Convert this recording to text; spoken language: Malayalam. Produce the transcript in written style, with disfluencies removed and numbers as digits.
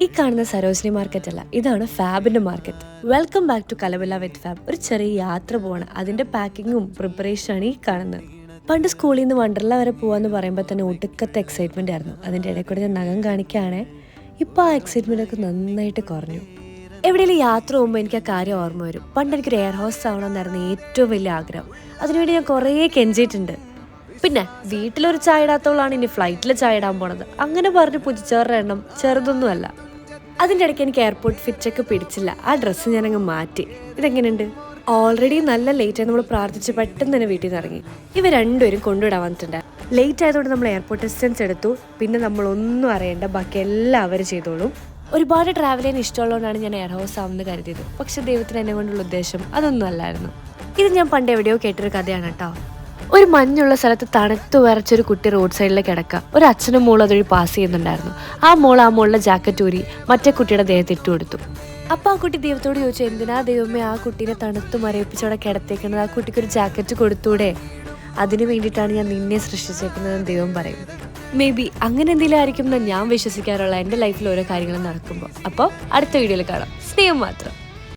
ഈ കാണുന്ന സരോജിനി മാർക്കറ്റ് അല്ല, ഇതാണ് ഫാബിന്റെ മാർക്കറ്റ്. വെൽക്കം ബാക്ക് ടു കലബല വിത്ത് ഫാബ്. ഒരു ചെറിയ യാത്ര പോവാണ്, അതിന്റെ പാക്കിങ്ങും പ്രിപ്പറേഷനാണ് ഈ കാണുന്നത്. പണ്ട് സ്കൂളിൽ നിന്ന് വണ്ടർല വരെ പോവാന്ന് പറയുമ്പോൾ തന്നെ ഒടുക്കത്തെ എക്സൈറ്റ്മെന്റ് ആയിരുന്നു. അതിന്റെ ഇടയിൽ കൂടെ ഞാൻ നഖം കാണിക്കുകയാണെ. ഇപ്പൊ ആ എക്സൈറ്റ്മെന്റ് ഒക്കെ നന്നായിട്ട് കുറഞ്ഞു. എവിടെയെങ്കിലും യാത്ര പോകുമ്പോൾ എനിക്ക് ആ കാര്യം ഓർമ്മ വരും. പണ്ട് എനിക്കൊരു എയർ ഹോസ്റ്റസ് ആവണമെന്നായിരുന്നു ഏറ്റവും വലിയ ആഗ്രഹം. അതിനുവേണ്ടി ഞാൻ കുറേ കെഞ്ചിയിട്ടുണ്ട്. പിന്നെ വീട്ടിലൊരു ചായ ഇടാത്തവളാണ് ഇനി ഫ്ലൈറ്റിൽ ചായ ഇടാൻ പോണത്. അങ്ങനെ പറഞ്ഞ് പുതിച്ചേറുടെ എണ്ണം ചെറുതൊന്നുമല്ല. അതിൻ്റെ ഇടയ്ക്ക് എനിക്ക് എയർപോർട്ട് ഫിറ്റൊക്കെ പിടിച്ചില്ല. ആ ഡ്രസ്സ് ഞാനങ്ങ് മാറ്റി. ഇതെങ്ങനെയുണ്ട്? ഓൾറെഡി നല്ല ലേറ്റായി നമ്മൾ പ്രാർത്ഥിച്ച് പെട്ടെന്ന് തന്നെ വീട്ടിൽ നിന്ന് ഇറങ്ങി. ഇവർ രണ്ടുപേരും കൊണ്ടുവിടാൻ വന്നിട്ടുണ്ട്. ലേറ്റ് ആയതുകൊണ്ട് നമ്മൾ എയർപോർട്ട് ഡിസ്റ്റൻസ് എടുത്തു. പിന്നെ നമ്മളൊന്നും അറിയേണ്ട, ബാക്കി എല്ലാം അവർ ചെയ്തോളും. ഒരുപാട് ട്രാവൽ ചെയ്യാൻ ഇഷ്ടമുള്ളതുകൊണ്ടാണ് ഞാൻ എയർ ഹോസ്റ്റ് ആവുമെന്ന് കരുതിയത്. പക്ഷെ ദൈവത്തിന് എന്നെ കൊണ്ടുള്ള ഉദ്ദേശം അതൊന്നും അല്ലായിരുന്നു. ഇത് ഞാൻ പണ്ട് എവിടെയോ കേട്ടൊരു കഥയാണ് കേട്ടോ. ഒരു മഞ്ഞുള്ള സ്ഥലത്ത് തണുത്തു വിറച്ചൊരു കുട്ടി റോഡ് സൈഡിലേക്ക് കിടക്കുക. ഒരു അച്ഛനും മോളും അതൊരു പാസ് ചെയ്യുന്നുണ്ടായിരുന്നു. ആ മോളുടെ ജാക്കറ്റ് ഊരി മറ്റേ കുട്ടിയുടെ ദേഹത്ത് ഇട്ട് കൊടുത്തു. അപ്പം ആ കുട്ടി ദൈവത്തോട് ചോദിച്ചു, എന്തിനാ ദൈവമേ ആ കുട്ടീനെ തണുത്ത് മരവിപ്പിച്ചവിടെ കിടത്തേക്കുന്നത്, ആ കുട്ടിക്കൊരു ജാക്കറ്റ് കൊടുത്തൂടെ? അതിന് വേണ്ടിയിട്ടാണ് ഞാൻ നിന്നെ സൃഷ്ടിച്ചേക്കുന്നതെന്ന് ദൈവം പറയും. മേ ബി അങ്ങനെ എന്തെങ്കിലും ആയിരിക്കും എന്ന് ഞാൻ വിശ്വസിക്കാറുള്ള എൻ്റെ ലൈഫിൽ ഓരോ കാര്യങ്ങളും നടക്കുമ്പോൾ. അപ്പോൾ അടുത്ത വീഡിയോയിൽ കാണാം. സ്നേഹം മാത്രം.